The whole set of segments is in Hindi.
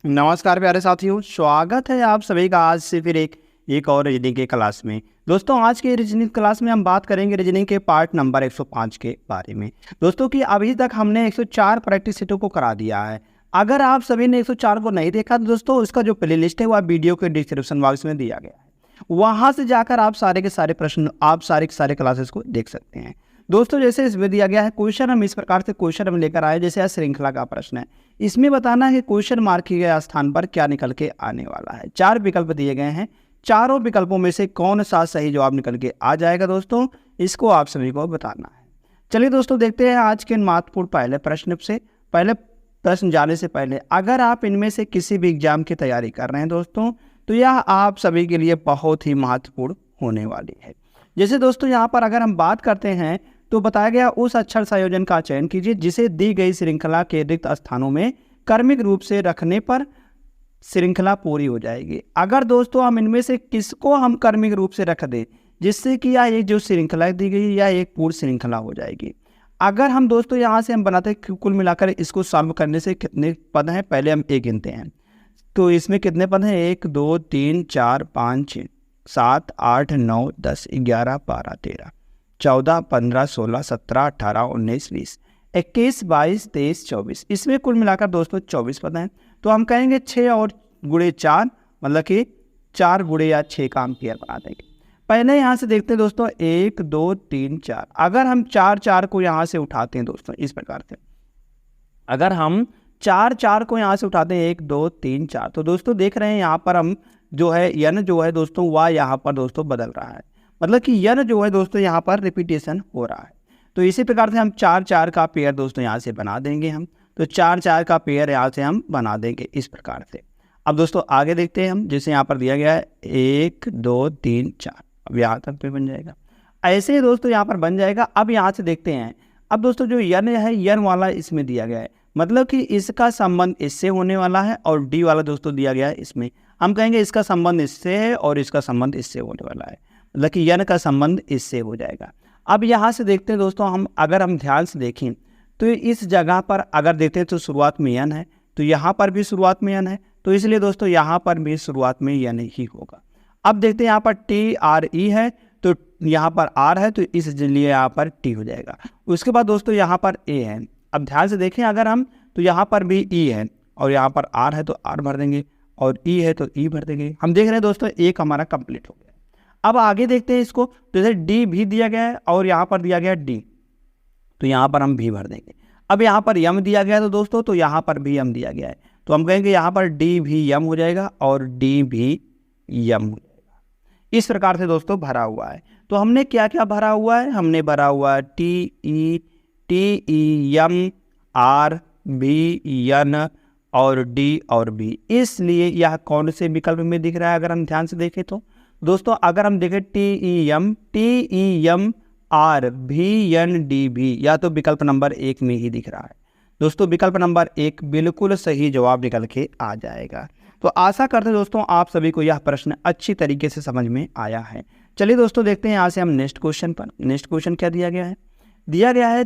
नमस्कार प्यारे साथियों, स्वागत है आप सभी का आज से फिर एक और रीजनिंग के क्लास में। दोस्तों आज के रीजनिंग क्लास में हम बात करेंगे रीजनिंग के पार्ट नंबर 105 के बारे में। दोस्तों कि अभी तक हमने 104 प्रैक्टिस सेटों को करा दिया है। अगर आप सभी ने 104 को नहीं देखा तो दोस्तों उसका जो प्लेलिस्ट है वह वीडियो के डिस्क्रिप्शन बॉक्स में दिया गया है। वहाँ से जाकर आप सारे के सारे प्रश्न आप सारे के सारे क्लासेस को देख सकते हैं। दोस्तों जैसे इसमें दिया गया है क्वेश्चन, हम इस प्रकार से क्वेश्चन हम लेकर आए। जैसे श्रृंखला का प्रश्न है, इसमें बताना है क्वेश्चन मार्क किए गए स्थान पर क्या निकल के आने वाला है। 4 विकल्प दिए गए हैं, चारों विकल्पों में से कौन सा सही जवाब निकल के आ जाएगा दोस्तों, इसको आप सभी को बताना है। चलिए दोस्तों देखते हैं आज के महत्वपूर्ण पहले प्रश्न से। पहले प्रश्न जाने से पहले अगर आप इनमें से किसी भी एग्जाम की तैयारी कर रहे हैं दोस्तों, तो यह आप सभी के लिए बहुत ही महत्वपूर्ण होने वाली है। जैसे दोस्तों यहाँ पर अगर हम बात करते हैं तो बताया गया उस अक्षर संयोजन का चयन कीजिए जिसे दी गई श्रृंखला के रिक्त स्थानों में क्रमिक रूप से रखने पर श्रृंखला पूरी हो जाएगी। अगर दोस्तों हम इनमें से किसको हम क्रमिक रूप से रख दें जिससे कि यह एक जो श्रृंखला दी गई यह एक पूर्ण श्रृंखला हो जाएगी। अगर हम दोस्तों यहाँ से हम बनाते हैं कुल मिलाकर इसको सॉल्व करने से कितने पद हैं, पहले हम एक गिनते हैं। तो इसमें कितने पद हैं, 1 2 3 4 5 6 7 8 9 10 11 12 13 14 15 16 17 18 19 20 21 22 23 24, इसमें कुल मिलाकर दोस्तों 24 पद हैं। तो हम कहेंगे 6 और गुणे 4 मतलब कि 4 गुणे या 6 का हम पेयर बना देंगे। पहले यहाँ से देखते हैं दोस्तों 1 2 3 4। अगर हम 4 को यहाँ से उठाते हैं दोस्तों इस प्रकार से, अगर हम 4 को यहाँ से उठाते हैं 1 2 3 4, तो दोस्तों देख रहे हैं यहाँ पर हम जो है यन जो है दोस्तों वह यहाँ पर दोस्तों बदल रहा है, मतलब कि यन जो है दोस्तों यहाँ पर रिपीटेशन हो रहा है। तो इसी प्रकार से हम 4 का पेयर दोस्तों यहाँ से बना देंगे हम। तो 4 का पेयर यहाँ से हम बना देंगे इस प्रकार से। अब दोस्तों आगे देखते हैं हम, जैसे यहाँ पर दिया गया है 1 2 3 4, अब यहाँ तक पे बन जाएगा। ऐसे ही दोस्तों यहाँ पर बन जाएगा। अब यहाँ से देखते हैं, अब दोस्तों जो यन है यन वाला इसमें दिया गया है, मतलब कि इसका संबंध इससे होने वाला है, और डी वाला दोस्तों दिया गया है इसमें, हम कहेंगे इसका संबंध इससे है और इसका संबंध इससे होने वाला है, मतलब कि यन का संबंध इससे हो जाएगा। अब यहाँ से देखते हैं दोस्तों हम, अगर हम ध्यान से देखें तो इस जगह पर अगर देखते हैं तो शुरुआत में यन है, तो यहाँ पर भी शुरुआत में यन है, तो इसलिए दोस्तों यहाँ पर भी शुरुआत में यन ही होगा। अब देखते हैं यहाँ पर टी आर ई है, तो यहाँ पर आर है, तो इसलिए यहाँ पर टी हो जाएगा। उसके बाद दोस्तों यहाँ पर ए है। अब ध्यान से देखें अगर हम, तो यहाँ पर भी ई है और यहाँ पर आर है तो आर भर देंगे, और ई है तो ई भर देंगे। हम देख रहे हैं दोस्तों एक हमारा कंप्लीट हो गया। अब आगे देखते हैं इसको, तो जैसे डी भी दिया गया है और यहाँ पर दिया गया है डी, तो यहाँ पर हम भी भर देंगे। अब यहाँ पर यम दिया गया है तो दोस्तों, तो यहाँ पर भी यम दिया गया है, तो हम कहेंगे यहाँ पर डी भी यम हो जाएगा और डी भी यम हो जाएगा। इस प्रकार से दोस्तों भरा हुआ है। तो हमने क्या क्या भरा हुआ है, हमने भरा हुआ है T E M R B N और डी और बी, इसलिए यह कौन से विकल्प में दिख रहा है अगर हम ध्यान से देखें तो दोस्तों, अगर हम देखें टी ई एम आर भी एन डी भी, या तो विकल्प नंबर 1 में ही दिख रहा है दोस्तों। विकल्प नंबर 1 बिल्कुल सही जवाब निकल के आ जाएगा। तो आशा करते हैं दोस्तों आप सभी को यह प्रश्न अच्छी तरीके से समझ में आया है। चलिए दोस्तों देखते हैं यहाँ से हम नेक्स्ट क्वेश्चन पर। नेक्स्ट क्वेश्चन क्या दिया गया है, दिया गया है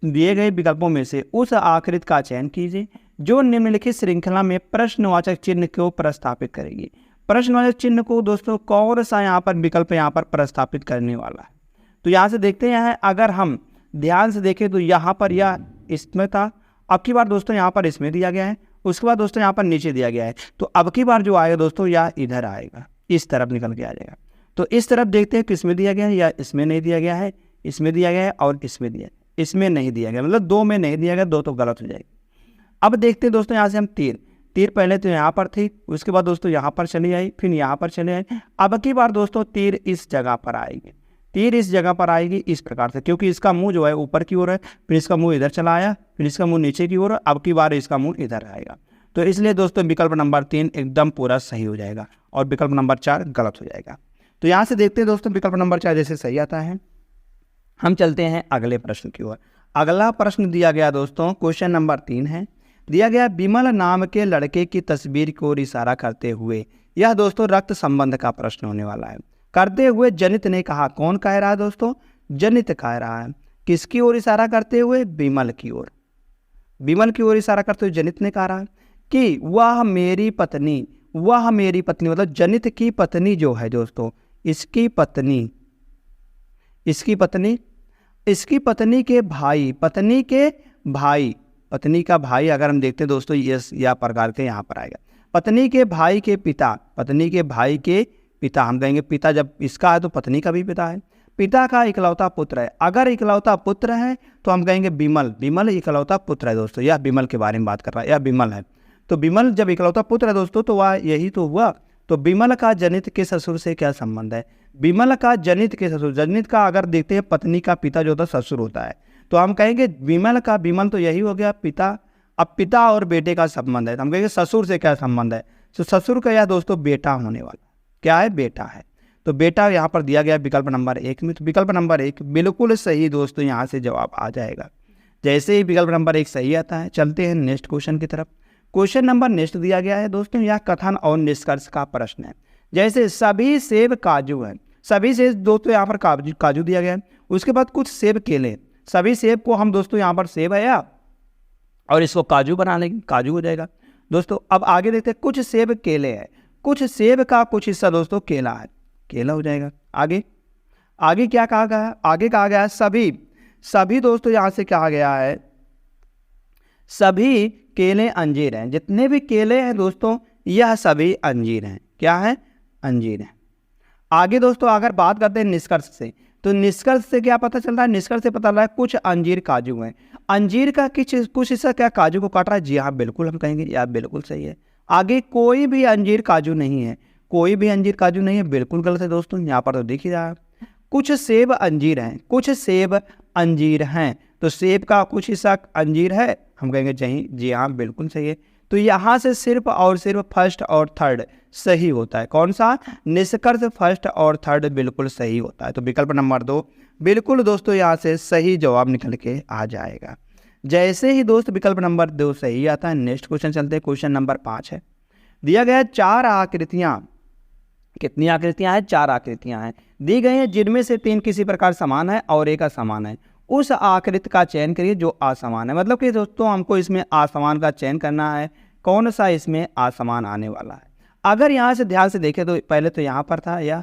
दिए गए विकल्पों में से उस आकृति का चयन कीजिए जो निम्नलिखित श्रृंखला में प्रश्नवाचक चिन्ह को प्रस्थापित करेगी। प्रश्नवाचक चिन्ह को दोस्तों कौन सा यहाँ पर विकल्प यहाँ पर प्रस्थापित करने वाला है, तो यहाँ से देखते हैं। अगर हम ध्यान से देखें तो यहाँ पर यह इसमें था, अब की बार दोस्तों यहाँ पर इसमें दिया गया है, उसके बाद दोस्तों यहाँ पर नीचे दिया गया है, तो अब की बार जो आएगा दोस्तों यह इधर आएगा, इस तरफ निकल के आ जाएगा। तो इस तरफ देखते हैं किसमें दिया गया है, या इसमें नहीं दिया गया है, इसमें दिया गया है और इसमें दिया, इसमें नहीं दिया गया, मतलब 2 में नहीं दिया गया, 2 तो गलत हो जाएगा। अब देखते हैं दोस्तों यहाँ से हम तीर पहले तो यहाँ पर थी, उसके बाद दोस्तों यहाँ पर चली आई, फिर यहाँ पर चले आई। अब की बार दोस्तों तीर इस जगह पर आएगी, तीर इस जगह पर आएगी इस प्रकार से, क्योंकि इसका मुंह जो है ऊपर की ओर है, फिर इसका मुंह इधर चला आया, फिर इसका मुंह नीचे की ओर, अब की बार इसका मुंह इधर आएगा। तो इसलिए दोस्तों विकल्प नंबर 3 एकदम पूरा सही हो जाएगा और विकल्प नंबर 4 गलत हो जाएगा। तो यहाँ से देखते हैं दोस्तों विकल्प नंबर 4 जैसे सही आता है। हम चलते हैं अगले प्रश्न की ओर। अगला प्रश्न दिया गया दोस्तों क्वेश्चन नंबर 3 है। दिया गया विमल नाम के लड़के की तस्वीर को इशारा करते हुए, यह दोस्तों रक्त संबंध का प्रश्न होने वाला है। करते हुए जनित ने कहा, कौन कह रहा है दोस्तों, जनित कह रहा है। किसकी ओर इशारा करते हुए, विमल की ओर, विमल की ओर इशारा करते हुए जनित ने कहा रहा है। कि वह मेरी पत्नी, वह मेरी पत्नी मतलब जनित की पत्नी जो है दोस्तों, इसकी पत्नी, इसकी पत्नी, इसकी पत्नी के भाई, पत्नी के भाई, पत्नी का भाई अगर हम देखते हैं दोस्तों यस या प्रकार के यहाँ पर आएगा। पत्नी के भाई के पिता, पत्नी के भाई के पिता, हम कहेंगे पिता जब इसका है तो पत्नी का भी पिता है। पिता का इकलौता पुत्र है, अगर इकलौता पुत्र है तो हम कहेंगे विमल, विमल इकलौता पुत्र है दोस्तों, यह विमल के बारे में बात कर रहा है, यह विमल है। तो विमल जब इकलौता पुत्र है दोस्तों तो वह यही तो हुआ। तो विमल का जनित के ससुर से क्या संबंध है? विमल का जनित के ससुर, जनित का अगर देखते हैं पत्नी का पिता जो होता है ससुर होता है, तो हम कहेंगे विमल का, विमल तो यही हो गया पिता। अब पिता और बेटे का संबंध है तो हम कहेंगे ससुर से क्या संबंध है? तो ससुर का यह दोस्तों बेटा होने वाला, क्या है? बेटा है। तो बेटा यहाँ पर दिया गया विकल्प नंबर 1 में। तो विकल्प नंबर 1 बिल्कुल सही दोस्तों, यहाँ से जवाब आ जाएगा। जैसे ही विकल्प नंबर 1 सही आता है, चलते हैं नेक्स्ट क्वेश्चन की तरफ। क्वेश्चन नंबर नेक्स्ट दिया गया है दोस्तों, यह कथन और निष्कर्ष का प्रश्न है। जैसे सभी सेब काजू हैं, सभी सेब दोस्तों यहाँ पर काजू दिया गया है, उसके बाद कुछ सेब केले, सभी सेब को हम दोस्तों यहाँ पर सेब है या और इसको काजू बना लेंगे, काजू हो जाएगा दोस्तों। अब आगे देखते हैं, कुछ सेब केले हैं, कुछ सेब का कुछ हिस्सा दोस्तों केला है, केला हो जाएगा। आगे आगे क्या कहा गया है? आगे कहा गया है सभी, सभी दोस्तों यहाँ से कहा गया है सभी केले अंजीर हैं, जितने भी केले हैं दोस्तों यह सभी अंजीर हैं, क्या है? अंजीर हैं। आगे दोस्तों अगर बात करते हैं निष्कर्ष से, तो निष्कर्ष से क्या पता चल रहा है? निष्कर्ष से पता चल रहा है कुछ अंजीर काजू हैं, अंजीर का कुछ हिस्सा क्या काजू को काट रहा है? जी हाँ बिल्कुल, हम कहेंगे यार बिल्कुल सही है। आगे कोई भी अंजीर काजू नहीं है, कोई भी अंजीर काजू नहीं है, बिल्कुल गलत है दोस्तों, यहाँ पर तो दिख ही रहा है। कुछ सेब अंजीर हैं, कुछ सेब अंजीर हैं, तो सेब का कुछ हिस्सा अंजीर है, हम कहेंगे जी हाँ बिल्कुल सही है। तो यहाँ से सिर्फ और सिर्फ फर्स्ट और थर्ड सही होता है। कौन सा? निष्कर्ष फर्स्ट और थर्ड बिल्कुल सही होता है। तो विकल्प नंबर 2 बिल्कुल दोस्तों यहाँ से सही जवाब निकल के आ जाएगा। जैसे ही दोस्त विकल्प नंबर 2 सही आता है, नेक्स्ट क्वेश्चन चलते हैं। क्वेश्चन नंबर 5 है, दिया गया है 4 आकृतियाँ, कितनी आकृतियाँ हैं? 4 आकृतियाँ हैं दी गई हैं, जिनमें से 3 किसी प्रकार समान है और एक असमान है। उस आकृति का चयन करिए जो असमान है। मतलब कि दोस्तों हमको इसमें असमान का चयन करना है, कौन सा इसमें असमान आने वाला है। अगर यहाँ से ध्यान से देखें तो पहले तो यहाँ पर था या,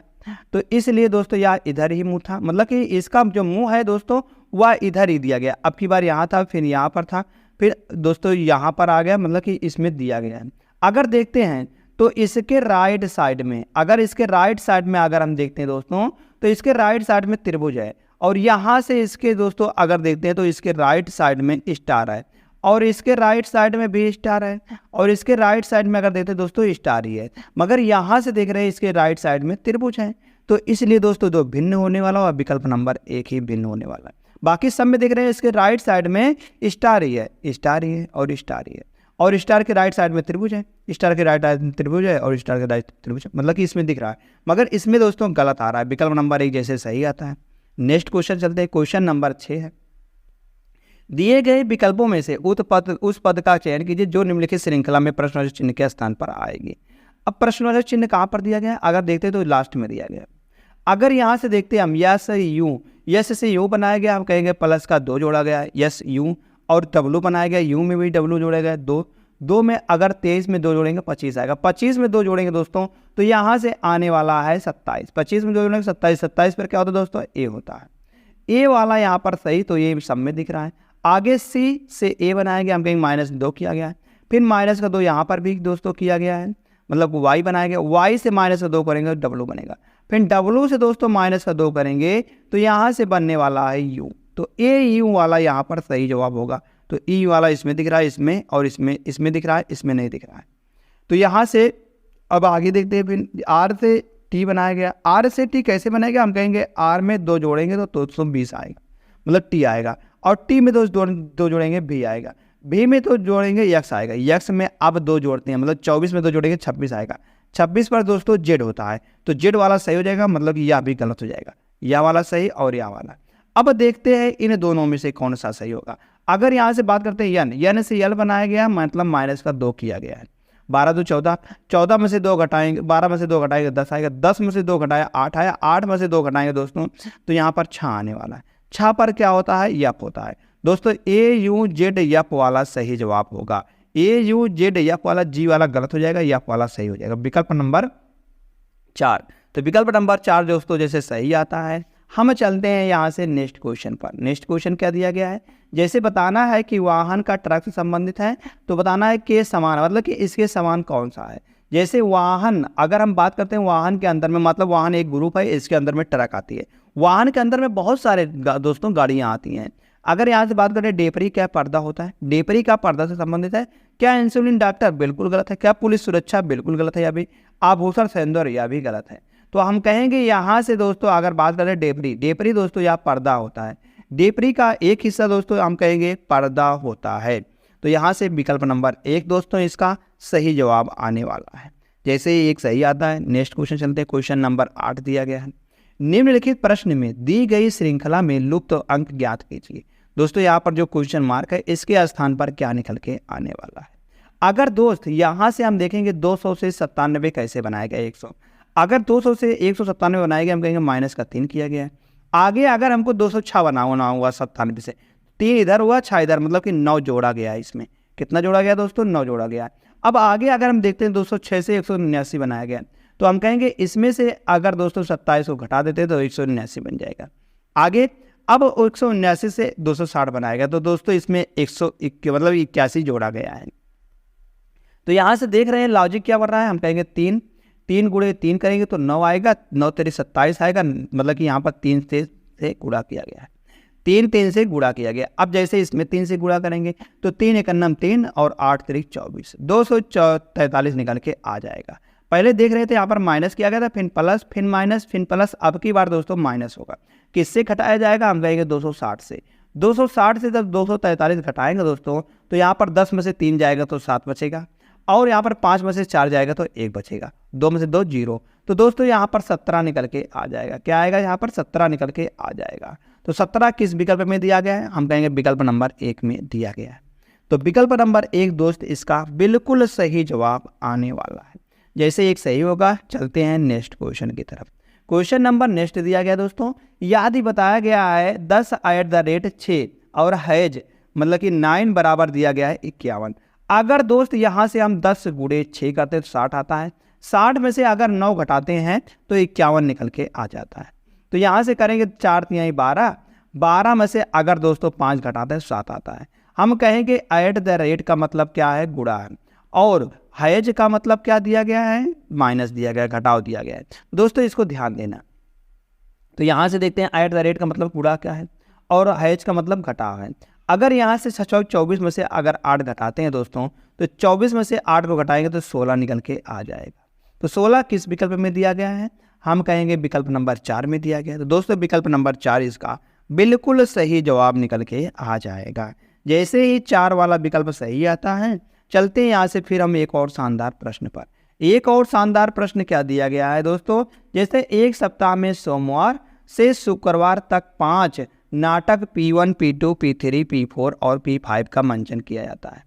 तो इसलिए दोस्तों यह इधर ही मुँह था, मतलब कि इसका जो मुँह है दोस्तों वह इधर ही दिया गया। अब की बार यहाँ था, फिर यहाँ पर था, फिर दोस्तों यहाँ पर आ गया, मतलब कि इसमें दिया गया है। अगर देखते हैं तो इसके राइट साइड में, अगर इसके राइट साइड में अगर हम देखते हैं दोस्तों, तो इसके राइट साइड में त्रिभुज है, और यहाँ से इसके दोस्तों अगर देखते हैं तो इसके राइट साइड में स्टार है, और इसके राइट साइड में भी स्टार है, और इसके राइट साइड में अगर देखते हैं दोस्तों स्टार ही है, मगर यहाँ से देख रहे हैं इसके राइट साइड में त्रिभुज है। तो इसलिए दोस्तों दो भिन्न होने वाला और विकल्प नंबर 1 ही भिन्न होने वाला है। बाकी सब में देख रहे हैं इसके राइट साइड में स्टार ही है, स्टार ही है और स्टार ही है, और स्टार के राइट साइड में त्रिभुज है, स्टार के राइट साइड में त्रिभुज है और स्टार के राइट त्रिभुज है, मतलब कि इसमें दिख रहा है, मगर इसमें दोस्तों गलत आ रहा है। विकल्प नंबर 1 जैसे सही आता है। नेक्स्ट क्वेश्चन चलते हैं। क्वेश्चन नंबर 6 है, दिए गए विकल्पों में से उस पद का चयन कीजिए जो निम्नलिखित श्रृंखला में प्रश्नवाचक चिन्ह के स्थान पर आएगी। अब प्रश्नवाचक चिन्ह कहाँ पर दिया गया है? अगर देखते तो लास्ट में दिया गया। अगर यहाँ से देखते हम यस यू, यस से यू बनाया गया, हम कहेंगे प्लस का 2 जोड़ा गया, यस यू, और डब्लू बनाया गया, यू में भी डब्लू जोड़ा गया, 2 में अगर 23 में 2 जोड़ेंगे 25 आएगा, 25 में 2 जोड़ेंगे दोस्तों तो यहाँ से आने वाला है 27, 25 में 2 जोड़ेंगे 27, 27 पर क्या होता है दोस्तों? ए होता है। ए वाला यहाँ पर सही, तो ये सब में दिख रहा है। आगे सी से ए बनाया गया, हम कहेंगे -2 किया गया है, फिर -2 यहाँ पर भी दोस्तों किया गया है, मतलब वाई बनाया गया, वाई से -2 करेंगे डब्लू बनेगा, फिर डब्लू से दोस्तों -2 करेंगे तो यहाँ से बनने वाला है यू, तो ए यू वाला यहाँ पर सही जवाब होगा। तो ई वाला इसमें दिख रहा है, इसमें और इसमें दिख रहा है, इसमें नहीं दिख रहा है। तो यहाँ से अब आगे देखते हैं, फिर आर से टी बनाया गया, आर से टी कैसे बनाएगा? हम कहेंगे आर में 2 जोड़ेंगे तो 220 आएगा, मतलब टी आएगा, और टी में 2 जोड़ेंगे भी आएगा, भी में 2 जोड़ेंगे यक्स आएगा, यक्स में अब 2 जोड़ते हैं, मतलब 24 में 2 जोड़ेंगे 26 आएगा, 26 पर दोस्तों जेड होता है, तो जेड वाला सही हो जाएगा, मतलब यह भी गलत हो जाएगा, यह वाला सही और यह वाला। अब देखते हैं इन दोनों में से कौन सा सही होगा। अगर यहाँ से बात करते हैं यन से यल बनाया गया, मतलब -2 किया गया है, 12 2 14, 14 में से 2 घटाएंगे, 12 में से 2 घटाएंगे 10 आएगा, 10 में से 2 घटाया 8 आया, 8 में से 2 घटाएंगे दोस्तों तो यहाँ पर 6 आने वाला है। 6 पर क्या होता है? यप होता है दोस्तों, ए यू जेड यप वाला सही जवाब होगा, AUZ एफ वाला जी वाला गलत हो जाएगा, एफ वाला सही हो जाएगा। विकल्प नंबर 4। तो विकल्प नंबर 4 दोस्तों जैसे सही आता है। हम चलते हैं यहाँ से नेक्स्ट क्वेश्चन पर। नेक्स्ट क्वेश्चन क्या दिया गया है, जैसे बताना है कि वाहन का ट्रक से संबंधित है, तो बताना है के समान, मतलब कि इसके समान कौन सा है। जैसे वाहन, अगर हम बात करते हैं वाहन के अंदर में, मतलब वाहन एक ग्रुप है, इसके अंदर में ट्रक आती है। वाहन के अंदर में बहुत सारे दोस्तों गाड़ियाँ आती हैं। अगर यहाँ से बात करें डेपरी, क्या पर्दा होता है, डेपरी का पर्दा से संबंधित है। क्या इंसुलिन डॉक्टर, बिल्कुल गलत है। क्या पुलिस सुरक्षा, बिल्कुल गलत है। या भी आभूषण सेंदर, यह भी गलत है। तो हम कहेंगे यहाँ से दोस्तों अगर बात करें डेपरी, डेपरी दोस्तों यह पर्दा होता है। डेपरी का एक हिस्सा दोस्तों हम कहेंगे पर्दा होता है। तो यहाँ से विकल्प नंबर 1 दोस्तों इसका सही जवाब आने वाला है। जैसे ही एक सही आता है, नेक्स्ट क्वेश्चन चलते हैं। क्वेश्चन नंबर 8 दिया गया है, निम्नलिखित प्रश्न में दी गई श्रृंखला में लुप्त अंक ज्ञात कीजिए। दोस्तों यहाँ पर जो क्वेश्चन मार्क है, इसके स्थान पर क्या निकल के आने वाला है। अगर दोस्त यहाँ से हम देखेंगे 200 से 97 कैसे बनाया गया 100, अगर 200 से 197 बनाया गया, हम कहेंगे माइनस का 3 किया गया है। आगे अगर हमको 206 बनाना हुआ 97 से, 3 इधर हुआ 6 इधर, मतलब कि 9 जोड़ा गया है। इसमें कितना जोड़ा गया दोस्तों, 9 जोड़ा गया है। अब आगे अगर हम देखते हैं 206 से 179 बनाया गया, तो हम कहेंगे इसमें से अगर दोस्तों 27 को घटा देते तो 179 बन जाएगा। आगे अब 179 से 260 बनाया गया, तो दोस्तों इसमें 81 जोड़ा गया है। तो यहाँ से देख रहे हैं लॉजिक क्या बन रहा है। हम कहेंगे 3 गुणे 3 करेंगे तो 9 आएगा, 9 तेरी 27 आएगा, मतलब कि यहाँ पर 3 से गुणा किया गया है। 3 से गुणा किया गया। अब जैसे इसमें 3 से गुणा करेंगे तो 3 एकन्नम 3 और 8 तिरिक 24, 243 निकल के आ जाएगा। पहले देख रहे थे यहाँ पर माइनस किया गया था, फिर प्लस, फिर माइनस, फिर प्लस। अब की बार दोस्तों माइनस होगा। किससे घटाया जाएगा, हम कहेंगे 260 से। 260 से जब 243 घटाएंगे दोस्तों, तो यहाँ पर 10 में से 3 जाएगा तो 7 बचेगा, और यहाँ पर 5 में से 4 जाएगा तो 1 बचेगा, 2 में से 2 0। तो दोस्तों यहाँ पर 17 निकल के आ जाएगा। क्या आएगा, यहाँ पर 17 निकल के आ जाएगा। तो 17 किस विकल्प में दिया गया है, हम कहेंगे विकल्प नंबर 1 में दिया गया है। तो विकल्प नंबर 1 दोस्त इसका बिल्कुल सही जवाब आने वाला है। जैसे एक सही होगा, चलते हैं नेक्स्ट क्वेश्चन की तरफ। क्वेश्चन नंबर नेक्स्ट दिया गया दोस्तों, याद ही बताया गया है 10/6 और हैज मतलब कि 9 बराबर दिया गया है 51। अगर दोस्त यहाँ से हम 10 गुणे 6 करते हैं तो 60 आता है। 60 में से अगर 9 घटाते हैं तो 51 निकल के आ जाता है। तो यहाँ से करेंगे 4 तिहाई 12, 12 में से अगर दोस्तों 5 घटाते हैं 7 आता है। हम कहेंगे एट द रेट का मतलब क्या है, गुणा है, और हैज का मतलब क्या दिया गया है, माइनस दिया गया है, घटाव दिया गया है। दोस्तों इसको ध्यान देना। तो यहाँ से देखते हैं एट द रेट का मतलब गुणा क्या है और हैज का मतलब घटाव है। अगर यहाँ से 24 में से अगर 8 घटाते हैं दोस्तों, तो 24 में से 8 को घटाएंगे तो 16 निकल के आ जाएगा। तो 16 किस विकल्प में दिया गया है, हम कहेंगे विकल्प नंबर 4 में दिया गया है। तो दोस्तों विकल्प नंबर 4 इसका बिल्कुल सही जवाब निकल के आ जाएगा। जैसे ही 4 वाला विकल्प सही आता है, चलते हैं यहाँ से फिर हम एक और शानदार प्रश्न पर। एक और शानदार प्रश्न क्या दिया गया है दोस्तों, जैसे एक सप्ताह में सोमवार से शुक्रवार तक 5 नाटक P1, P2, P3, P4 और P5 का मंचन किया जाता है।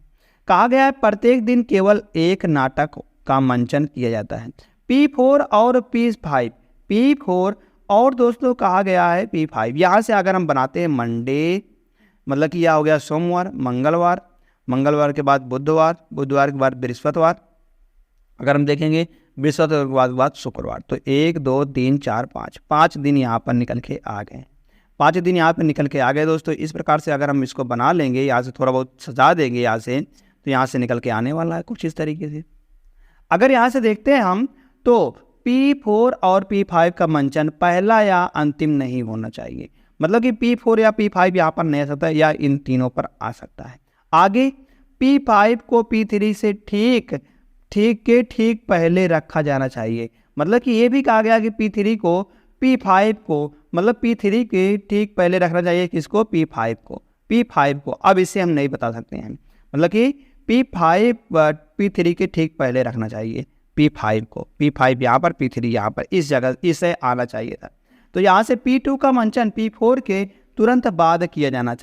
कहा गया है प्रत्येक दिन केवल एक नाटक का मंचन किया जाता है। P4 और P5, P4 और दोस्तों कहा गया है P5। यहाँ से अगर हम बनाते हैं मंडे, मतलब कि यह हो गया सोमवार, मंगलवार, मंगलवार के बाद बुधवार, बुधवार के बाद बृहस्पतिवार, अगर हम देखेंगे बृहस्पतिवार के बाद शुक्रवार, तो 1 2 3 4 5 दिन यहाँ पर निकल के आ गए। 5 दिन यहाँ पर निकल के आ गए दोस्तों। इस प्रकार से अगर हम इसको बना लेंगे, यहाँ से थोड़ा बहुत सजा देंगे यहाँ से, तो यहाँ से निकल के आने वाला है कुछ इस तरीके से। अगर यहाँ से देखते हैं हम, तो P4 और P5 का मंचन पहला या अंतिम नहीं होना चाहिए, मतलब कि P4 या P5 यहाँ पर नहीं आ सकता या इन तीनों पर आ सकता है। आगे P5 को P3 से ठीक पहले रखा जाना चाहिए, मतलब कि ये भी कहा गया कि P3 को P5 को, मतलब P3 के ठीक पहले रखना चाहिए किसको, P5 को। अब इसे हम नहीं बता सकते हैं, मतलब कि P5 P3 के ठीक पहले रखना चाहिए P5 को। P5 यहाँ पर, P3 यहाँ पर, इस जगह इसे आना चाहिए था। तो यहाँ से P2 का मंचन P4 के तुरंत बाद किया जाना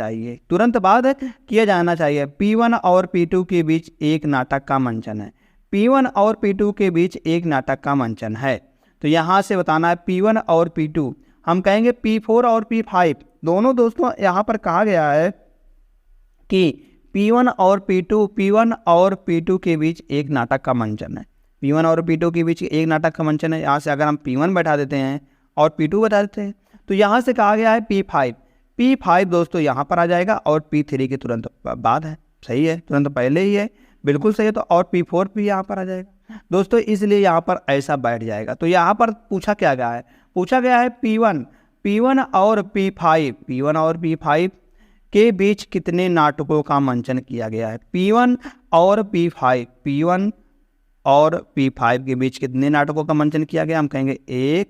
चाहिए, P1 और P2 के बीच एक नाटक का मंचन है, P1 और P2 के बीच एक नाटक का मंचन है। तो यहाँ से बताना है P1 और P2, हम कहेंगे P4 और P5 दोनों दोस्तों। यहाँ पर कहा गया है कि P1 और P2 के बीच एक नाटक का मंचन है। P1 और P2 के बीच एक नाटक का मंचन है। यहाँ से अगर हम P1 बैठा देते हैं और P2 बैठा देते हैं तो यहाँ से कहा गया है P5 दोस्तों यहाँ पर आ जाएगा और P3 के तुरंत बाद है। सही है, तुरंत पहले ही है, बिल्कुल सही है। तो और P4 भी यहाँ पर आ जाएगा दोस्तों, इसलिए यहाँ पर ऐसा बैठ जाएगा। तो यहाँ पर पूछा क्या गया है, पूछा गया है P1 और P5 के बीच कितने नाटकों का मंचन किया गया है। P1 और P5 के बीच कितने नाटकों का मंचन किया गया, हम कहेंगे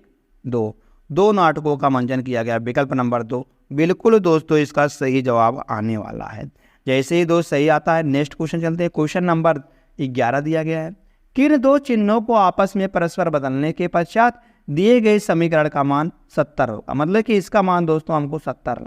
2 नाटकों का मंचन किया गया। विकल्प नंबर 2 बिल्कुल दोस्तों इसका सही जवाब आने वाला है। जैसे ही दोस्त सही आता है, नेक्स्ट क्वेश्चन चलते हैं। क्वेश्चन नंबर 11 दिया गया है, किन 2 चिन्हों को आपस में परस्पर बदलने के पश्चात दिए गए समीकरण का मान 70 होगा। मतलब कि इसका मान दोस्तों हमको 70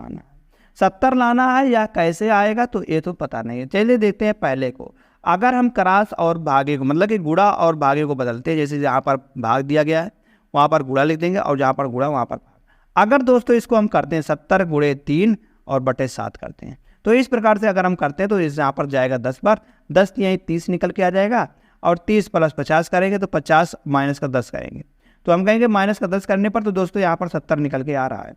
लाना है या कैसे आएगा तो ये तो पता नहीं है। चलिए देखते हैं पहले को। अगर हम क्रॉस और भागे को, मतलब कि गुणा और भागे को बदलते हैं, जैसे यहाँ पर भाग दिया गया है वहाँ पर गुणा लिख देंगे और जहाँ पर गुणा वहाँ पर भाग। अगर दोस्तों इसको हम करते हैं 70 गुणे 3 और बटे 7 करते हैं, तो इस प्रकार से अगर हम करते हैं तो इस यहाँ पर जाएगा 10 बार, 10 यहीं 30 निकल के आ जाएगा और 30 + 50 करेंगे तो 50 - 10 करेंगे तो हम कहेंगे -10 करने पर तो दोस्तों यहाँ पर 70 निकल के आ रहा है।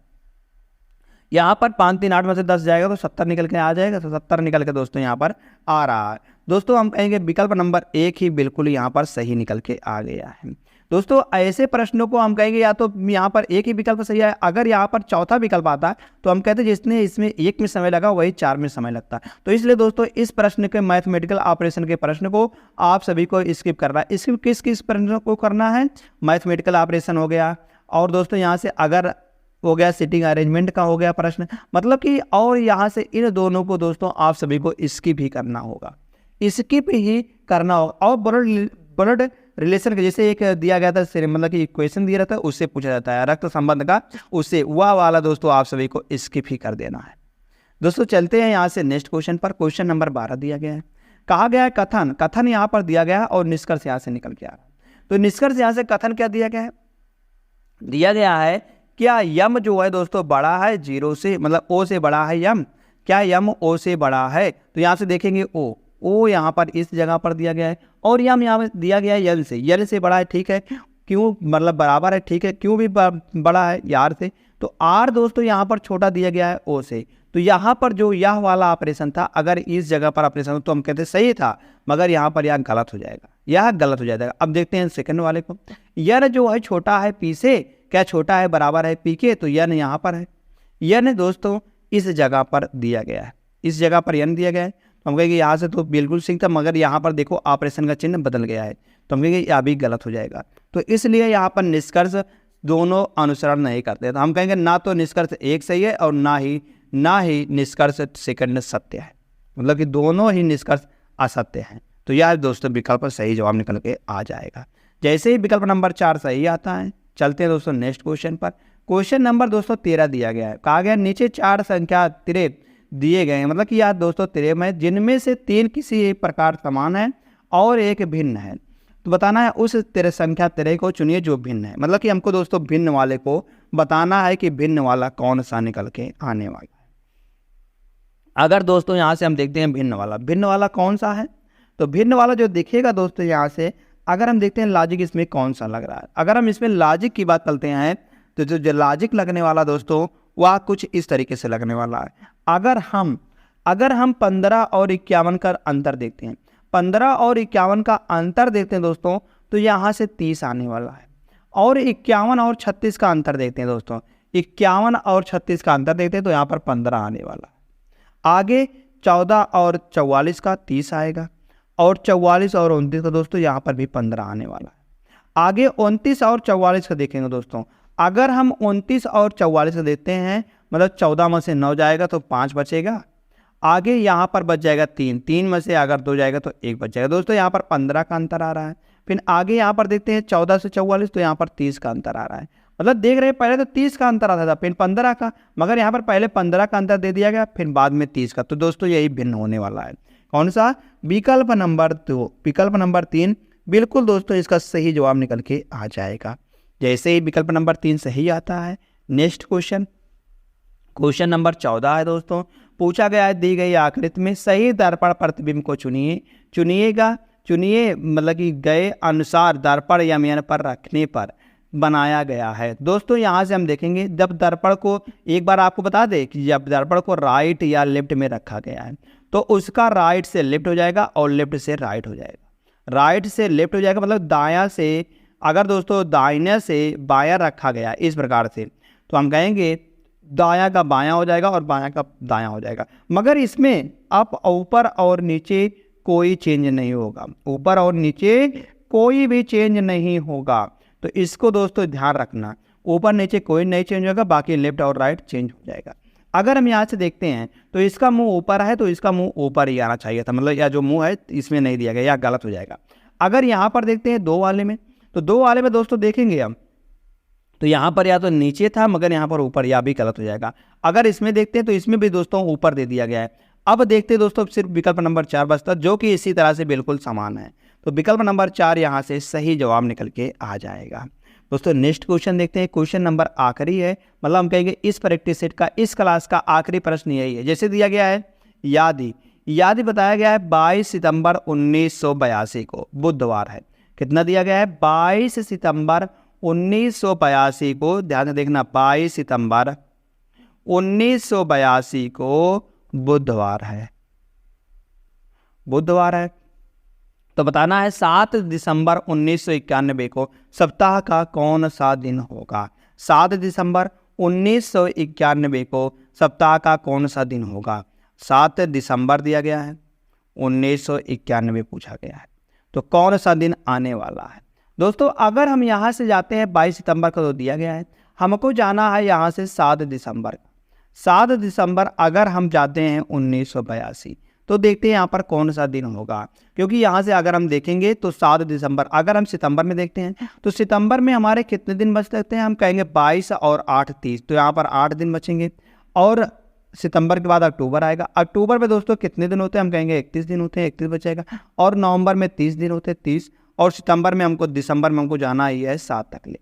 यहाँ पर 5 3 8 में से 10 जाएगा तो 70 निकल के आ जाएगा, तो 70 निकल के दोस्तों यहाँ पर आ रहा है। दोस्तों हम कहेंगे विकल्प नंबर 1 ही बिल्कुल यहाँ पर सही निकल के आ गया है। दोस्तों ऐसे प्रश्नों को हम कहेंगे या तो यहाँ पर एक ही विकल्प सही है, अगर यहाँ पर चौथा विकल्प आता है तो हम कहते हैं जिसने इसमें 1 में समय लगा वही 4 में समय लगता है। तो इसलिए दोस्तों इस प्रश्न के मैथमेटिकल ऑपरेशन के प्रश्न को आप सभी को स्किप करना है। स्किप किस प्रश्न को करना है, मैथमेटिकल ऑपरेशन हो गया, और दोस्तों यहाँ से अगर हो गया सिटिंग अरेंजमेंट का हो गया प्रश्न, मतलब कि और यहाँ से इन दोनों को दोस्तों आप सभी को स्किप ही करना होगा, स्किप ही करना होगा। और ब्लड रिलेशन के जैसे एक दिया गया था, मतलब कि इक्वेशन दिया रहता है उससे पूछा जाता है रक्त संबंध का, उससे वह वाला दोस्तों आप सभी को स्किप ही कर देना है। दोस्तों चलते हैं यहाँ से नेक्स्ट क्वेश्चन पर। क्वेश्चन नंबर 12 दिया गया है, कहा गया है कथन यहाँ पर दिया गया है और निष्कर्ष यहाँ से निकल के आ रहा है। तो निष्कर्ष यहाँ से कथन क्या दिया गया है, दिया गया है क्या यम जो है दोस्तों बड़ा है 0 से, मतलब O से बड़ा है यम, क्या यम O से बड़ा है। तो यहाँ से देखेंगे O यहाँ पर इस जगह पर दिया गया है और यम यहाँ दिया गया है यल से बड़ा है, ठीक है, क्यों मतलब बराबर है, ठीक है, क्यों भी बड़ा है यार से। तो आर दोस्तों यहाँ पर छोटा दिया गया है O से। तो यहाँ पर जो यह वाला ऑपरेशन था, अगर इस जगह पर ऑपरेशन तो हम कहते सही था, मगर यहाँ पर यह गलत हो जाएगा, यह गलत हो जाएगा। अब देखते हैं सेकंड वाले को, यन जो है छोटा है पी से, क्या छोटा है बराबर है पी के, तो यन यहाँ पर है, यन दोस्तों इस जगह पर दिया गया है, इस जगह पर यन दिया गया है। तो हम कहेंगे यहाँ से तो बिल्कुल सही था, मगर यहाँ पर देखो ऑपरेशन का चिन्ह बदल गया है, तो हम कहेंगे यह भी गलत हो जाएगा। तो इसलिए यहाँ पर निष्कर्ष दोनों अनुसरण नहीं करते, तो हम कहेंगे ना तो निष्कर्ष एक सही है और ना ही निष्कर्ष सेकंड सत्य है, मतलब कि दोनों ही निष्कर्ष असत्य हैं। तो यह दोस्तों विकल्प सही जवाब निकल के आ जाएगा। जैसे ही विकल्प नंबर 4 सही आता है, चलते हैं दोस्तों नेक्स्ट क्वेश्चन पर। क्वेश्चन नंबर दोस्तों 13 दिया गया है, कहा गया नीचे 4 संख्या तिरे दिए गए हैं, मतलब कि यार दोस्तों तिरे में जिनमें से 3 किसी एक प्रकार समान है और एक भिन्न है। तो बताना है उस संख्या तिरे को चुनिए जो भिन्न है, मतलब कि हमको दोस्तों भिन्न वाले को बताना है कि भिन्न वाला कौन सा निकल के आने वाला है। अगर दोस्तों यहाँ से हम देखते हैं भिन्न वाला कौन सा है, तो भिन्न वाला जो दिखेगा दोस्तों यहाँ से, अगर हम देखते हैं लॉजिक इसमें कौन सा लग रहा है। अगर हम इसमें लॉजिक की बात करते हैं तो जो लॉजिक लगने वाला दोस्तों वह कुछ इस तरीके से लगने वाला है। अगर हम 15 और 51 का अंतर देखते हैं, 15 और 51 का अंतर देखते हैं दोस्तों, तो यहाँ से 30 आने वाला है। और 51 और 36 का अंतर देखते हैं दोस्तों, 51 और 36 का अंतर देखते हैं तो यहाँ पर 15 आने वाला है। आगे 14 और 44 का 30 आएगा, और 44 और 29 का दोस्तों यहाँ पर भी 15 आने वाला है। आगे 29 और 44 का देखेंगे दोस्तों, अगर हम 29 और 44 का देखते हैं, मतलब 14 में से 9 जाएगा तो 5 बचेगा, आगे यहाँ पर बच जाएगा 3 में से अगर 2 जाएगा तो 1 बच जाएगा दोस्तों, यहाँ पर 15 का अंतर आ रहा है। फिर आगे यहाँ पर देखते हैं 14 से 44, तो यहाँ पर 30 का अंतर आ रहा है। मतलब देख रहे हैं पहले तो 30 का अंतर आता था, फिर 15 का, मगर यहाँ पर पहले 15 का अंतर दे दिया गया, फिर बाद में 30 का। तो दोस्तों यही भिन्न होने वाला है। कौन सा? विकल्प नंबर 2, विकल्प नंबर 3 बिल्कुल दोस्तों इसका सही जवाब निकल के आ जाएगा। जैसे ही विकल्प नंबर 3 सही आता है, नेक्स्ट क्वेश्चन नंबर 14 है दोस्तों। पूछा गया है दी गई आकृति में सही दर्पण प्रतिबिंब को चुनिए मतलब कि गए अनुसार दर्पण या मिरर पर रखने पर बनाया गया है। दोस्तों यहाँ से हम देखेंगे, जब दर्पण को एक बार आपको बता दें कि जब दर्पण को राइट या लेफ्ट में रखा गया है तो उसका राइट से लेफ्ट हो जाएगा और लेफ्ट से राइट हो जाएगा। राइट से लेफ्ट हो जाएगा मतलब दायां से, अगर दोस्तों दाहिने से बायां रखा गया इस प्रकार से तो हम कहेंगे दायां का बायां हो जाएगा और बायां का दायां हो जाएगा। मगर इसमें अब ऊपर और नीचे कोई चेंज नहीं होगा, ऊपर और नीचे कोई भी चेंज नहीं होगा। तो इसको दोस्तों ध्यान रखना, ऊपर नीचे कोई नहीं चेंज होगा, बाकी लेफ्ट और राइट चेंज हो जाएगा। अगर हम यहाँ से देखते हैं तो इसका मुंह ऊपर है तो इसका मुंह ऊपर ही आना चाहिए था, मतलब यह जो मुंह है इसमें नहीं दिया गया, यह गलत हो जाएगा। अगर यहाँ पर देखते हैं 2 वाले में, तो 2 वाले में दोस्तों देखेंगे हम तो यहाँ पर या तो नीचे था मगर यहाँ पर ऊपर, या भी गलत हो जाएगा। अगर इसमें देखते हैं तो इसमें भी दोस्तों ऊपर दे दिया गया है। अब देखते हैं दोस्तों सिर्फ विकल्प नंबर 4 बचता जो कि इसी तरह से बिल्कुल समान है। तो विकल्प नंबर 4 यहाँ से सही जवाब निकल के आ जाएगा। दोस्तों नेक्स्ट क्वेश्चन देखते हैं। क्वेश्चन नंबर आखिरी है, मतलब हम कहेंगे इस प्रैक्टिस सेट का इस क्लास का आखिरी प्रश्न यही है। जैसे दिया गया है यादी बताया गया है 22 सितंबर 1982 को बुधवार है। कितना दिया गया है? 22 सितंबर 1982 को, ध्यान से देखना 22 सितंबर 1982 को बुधवार है। तो बताना है 7 दिसंबर 1991 को सप्ताह का कौन सा दिन होगा। 7 दिसंबर 1991 को सप्ताह का कौन सा दिन होगा। 7 दिसंबर दिया गया है, 1991 पूछा गया है, तो कौन सा दिन आने वाला है। दोस्तों अगर हम यहाँ से जाते हैं 22 सितंबर को तो दिया गया है, हमको जाना है यहाँ से 7 दिसंबर। 7 दिसंबर अगर हम जाते हैं 1982 तो देखते हैं यहाँ पर कौन सा दिन होगा, क्योंकि यहाँ से अगर हम देखेंगे तो 7 दिसंबर, अगर हम सितंबर में देखते हैं तो सितंबर में हमारे कितने दिन बच सकते हैं, हम कहेंगे 22 और 8 30, तो यहाँ पर 8 दिन बचेंगे। और सितंबर के बाद अक्टूबर आएगा, अक्टूबर में दोस्तों कितने दिन होते हैं, हम कहेंगे 31 दिन होते हैं, 31 बचेगा। और नवंबर में 30 दिन होते हैं, 30, और दिसंबर में हमको जाना ही है 7 तक ले।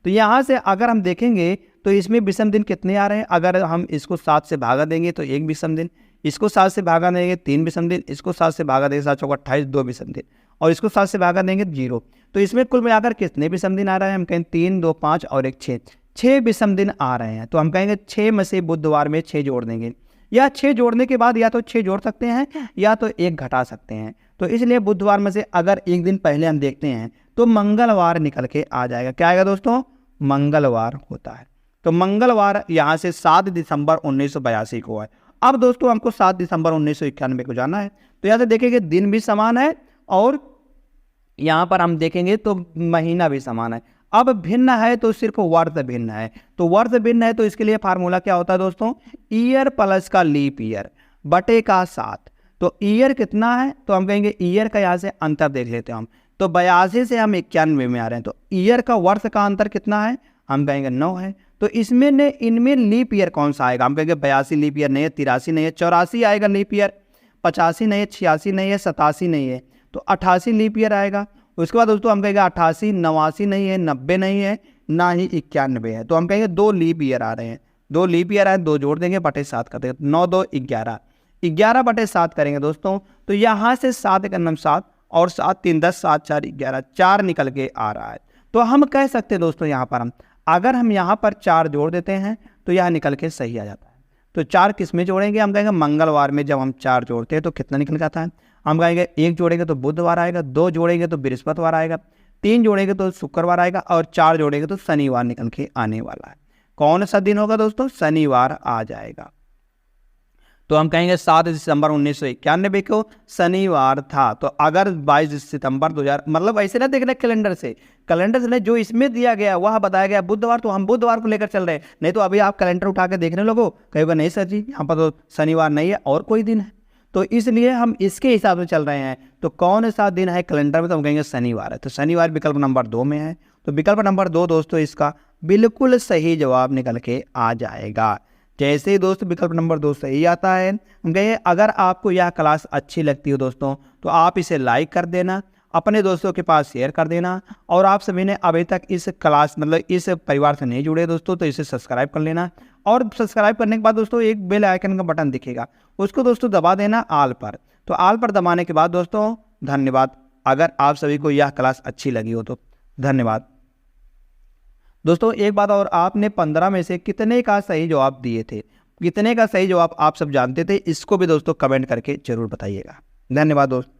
तो यहाँ से अगर हम देखेंगे तो इसमें विषम दिन कितने आ रहे हैं, अगर हम इसको 7 से भागा देंगे तो 1 विषम दिन, इसको 7 से भागा देंगे 3 विषम दिन, इसको 7 से भागा देंगे 7 चौका 28 2 विषम दिन, और इसको 7 से भागा देंगे 0। तो इसमें कुल मिलाकर कितने विषम दिन आ रहे हैं, हम कहेंगे 3 2 5 और 1 6 विषम दिन आ रहे हैं। तो हम कहेंगे 6 में से बुधवार में 6 जोड़ देंगे, या 6 जोड़ने के बाद या तो 6 जोड़ सकते हैं या तो 1 घटा सकते हैं। तो इसलिए बुधवार में से अगर एक दिन पहले हम देखते हैं तो मंगलवार निकल के आ जाएगा। क्या आएगा दोस्तों? मंगलवार होता है। तो मंगलवार यहाँ से 7 दिसंबर 1982 को है। अब दोस्तों हमको 7 दिसंबर 1991 को जाना है, तो यहाँ से देखेंगे दिन भी समान है और यहाँ पर हम देखेंगे तो महीना भी समान है। अब भिन्न है तो सिर्फ वर्ष भिन्न है, तो वर्ष भिन्न है तो इसके लिए फार्मूला क्या होता है दोस्तों, ईयर प्लस का लीप ईयर बटे का 7। तो ईयर कितना है, तो हम कहेंगे ईयर का यहाँ से अंतर देख लेते हैं हम, तो 82 से हम 91 में आ रहे हैं, तो ईयर का वर्ष का अंतर कितना है, हम कहेंगे 9 है। तो इसमें ने इनमें लीप ईयर कौन सा आएगा, हम कहेंगे 82 लीप ईयर नहीं है, 83 नहीं है, 84 आएगा लीप ईयर, 85 नहीं है, 86 नहीं है, 87 नहीं है, तो 88 लीप ईयर आएगा। उसके बाद दोस्तों हम कहेंगे 88 89 नहीं है, 90 नहीं है, ना ही 91 है, तो हम कहेंगे 2 लीप ईयर आ रहे हैं, 2 लीप ईयर आए, 2 जोड़ देंगे बटे 7 कर देंगे, 9 2 11, 11 बटे 7 करेंगे दोस्तों। तो यहाँ से 7 का नाम 7 और 7 3 10 7 4 11, 4 निकल के आ रहा है। तो हम कह सकते हैं दोस्तों यहाँ पर अगर हम यहाँ पर 4 जोड़ देते हैं तो यह निकल के सही आ जाता है। तो 4 किस में जोड़ेंगे, हम कहेंगे मंगलवार में जब हम 4 जोड़ते हैं तो कितना निकल जाता है, हम कहेंगे 1 जोड़ेंगे तो बुधवार आएगा, 2 जोड़ेंगे तो बृहस्पतिवार आएगा, 3 जोड़ेंगे तो शुक्रवार आएगा, और 4 जोड़ेंगे तो शनिवार निकल के आने वाला है। कौन सा दिन होगा दोस्तों, शनिवार आ जाएगा। तो हम कहेंगे 7 दिसंबर 1991 को शनिवार था। तो अगर 22 सितंबर 2000, मतलब ऐसे ना देखना कैलेंडर से नहीं, जो इसमें दिया गया वह बताया गया बुधवार, तो हम बुधवार को लेकर चल रहे हैं। नहीं तो अभी आप कैलेंडर उठा के देखने लगो, कहोगे नहीं सर जी यहाँ पर तो शनिवार नहीं है और कोई दिन है, तो इसलिए हम इसके हिसाब से चल रहे हैं। तो कौन सा दिन है कैलेंडर में, तो हम कहेंगे शनिवार है। तो शनिवार विकल्प नंबर 2 में है। तो विकल्प नंबर 2 दोस्तों इसका बिल्कुल सही जवाब निकल के आ जाएगा। जैसे ही दोस्तों विकल्प नंबर 2 सही आता है, हम कहेंगे अगर आपको यह क्लास अच्छी लगती हो दोस्तों तो आप इसे लाइक कर देना, अपने दोस्तों के पास शेयर कर देना, और आप सभी ने अभी तक इस क्लास मतलब इस परिवार से नहीं जुड़े दोस्तों तो इसे सब्सक्राइब कर लेना, और सब्सक्राइब करने के बाद दोस्तों एक बेल आइकन का बटन दिखेगा, उसको दोस्तों दबा देना ऑल पर। तो ऑल पर दबाने के बाद दोस्तों धन्यवाद, अगर आप सभी को यह क्लास अच्छी लगी हो तो धन्यवाद। दोस्तों एक बात और, आपने 15 में से कितने का सही जवाब दिए थे, कितने का सही जवाब आप सब जानते थे, इसको भी दोस्तों कमेंट करके जरूर बताइएगा। धन्यवाद दोस्तों।